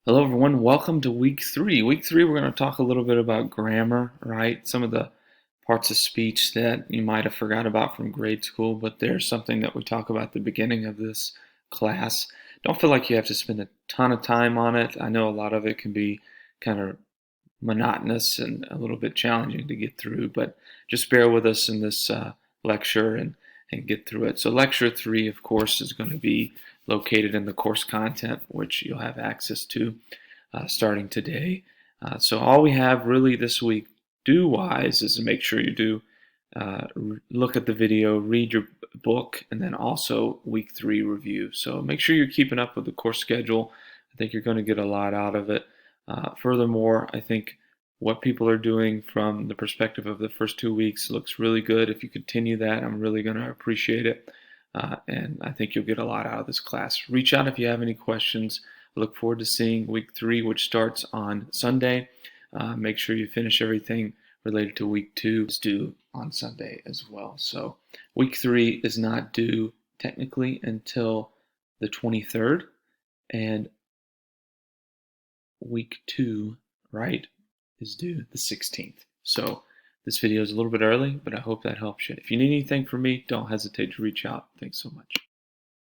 Hello, everyone. Welcome to week three. Week three, we're going to talk a little bit about grammar, right? Some of the parts of speech that you might have forgot about from grade school, but there's something that we talk about at the beginning of this class. Don't feel like you have to spend a ton of time on it. I know a lot of it can be kind of monotonous and a little bit challenging to get through, but just bear with us in this lecture and get through it. So lecture three, of course, is going to be located in the course content, which you'll have access to starting today. So all we have really this week do-wise is to make sure you do look at the video, read your book, and then also week three review. So make sure you're keeping up with the course schedule. I think you're going to get a lot out of it. Furthermore, I think what people are doing from the perspective of the first 2 weeks looks really good. If you continue that, I'm really going to appreciate it. And I think you'll get a lot out of this class. Reach out if you have any questions. I look forward to seeing week three, which starts on Sunday. Make sure you finish everything related to week two. It's due on Sunday as well. So week three is not due technically until the 23rd. And week two, right, is due the 16th. So this video is a little bit early, but I hope that helps you. If you need anything from me, don't hesitate to reach out. Thanks so much.